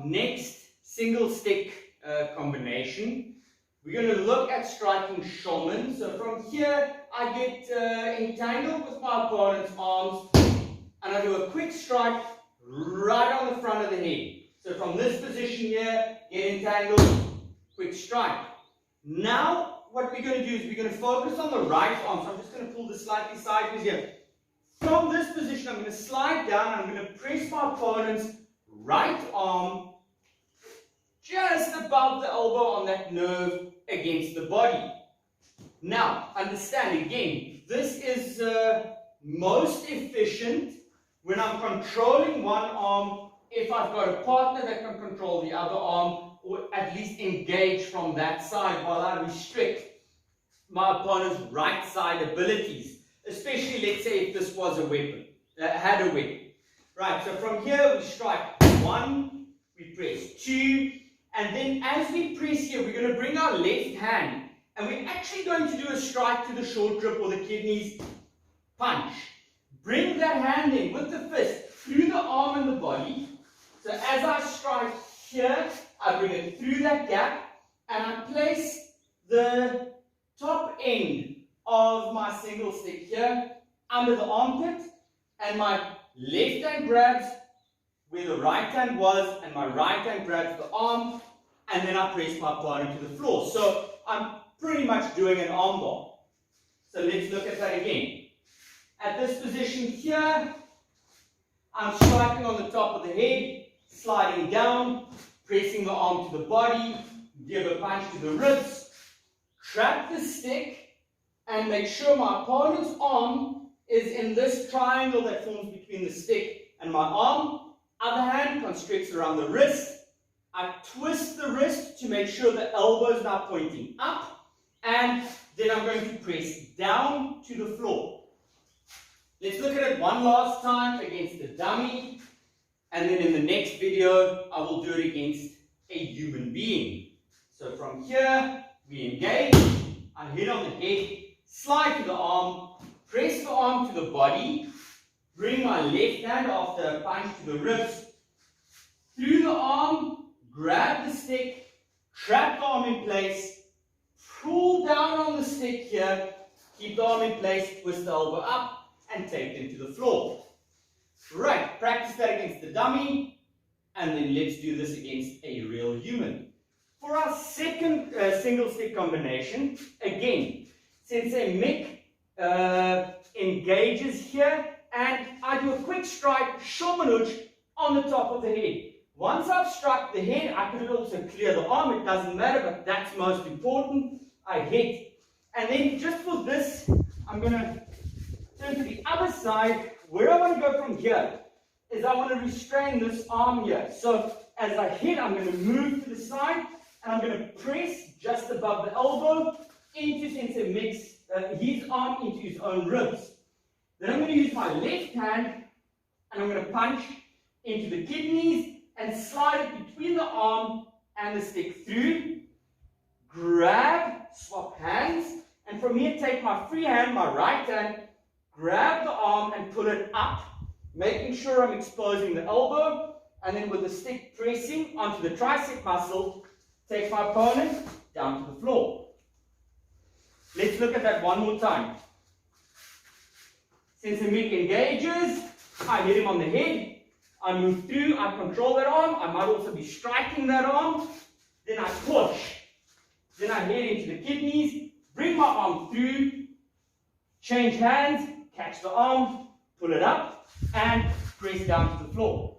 next single stick combination, we're going to look at striking Shulman. So from here, I get entangled with my opponent's arms, and I do a quick strike right on the front of the head. So from this position here, get entangled, quick strike. Now, what we're going to do is we're going to focus on the right arm. So I'm just going to pull this slightly sideways here. From this position, I'm going to slide down and I'm going to press my opponent's right arm just above the elbow on that nerve against the body. Now, understand again, this is most efficient when I'm controlling one arm, if I've got a partner that can control the other arm, or at least engage from that side while I restrict my opponent's right side abilities. Especially, let's say, if this was a weapon, had a weapon. Right, so from here we strike 1, we press 2, and then as we press here, we're going to bring our left hand, and we're actually going to do a strike to the short rib or the kidneys, punch. Bring that hand in with the fist through the arm and the body. So as I strike here, I bring it through that gap, and I place the top end of my single stick here under the armpit, and my left hand grabs where the right hand was, and my right hand grabs the arm, and then I press my opponent to the floor. So I'm pretty much doing an armbar. So let's look at that again. At this position here, I'm striking on the top of the head, sliding down, pressing the arm to the body, give a punch to the ribs, trap the stick, and make sure my opponent's arm is in this triangle that forms between the stick and my arm. Other hand constricts around the wrist. I twist the wrist to make sure the elbow is now pointing up, and then I'm going to press down to the floor. Let's look at it one last time against the dummy, and then in the next video I will do it against a human being. So from here we engage, I hit on the head, slide to the arm, press the arm to the body, bring my left hand after a punch to the ribs, through the arm, grab the stick, trap the arm in place, pull down on the stick here, keep the arm in place, twist the elbow up, and take them to the floor. Right, practice that against the dummy, and then let's do this against a real human. For our second single stick combination, again, Sensei Mick engages here, and I do a quick strike, Shomanuch, on the top of the head. Once I've struck the head, I could also clear the arm, it doesn't matter, but that's most important. I hit. And then just for this, I'm going to turn to the other side. Where I want to go from here is I want to restrain this arm here. So as I hit, I'm going to move to the side, and I'm going to press just above the elbow into Sensei Mick's his arm into his own ribs. Then I'm going to use my left hand, and I'm going to punch into the kidneys and slide it between the arm and the stick through. Grab, swap hands, and from here take my free hand, my right hand, grab the arm and pull it up, making sure I'm exposing the elbow, and then with the stick pressing onto the tricep muscle, take my opponent down to the floor. Let's look at that one more time. Sensei Mick engages, I hit him on the head, I move through, I control that arm, I might also be striking that arm, then I push, then I head into the kidneys, bring my arm through, change hands, catch the arm, pull it up, and press down to the floor.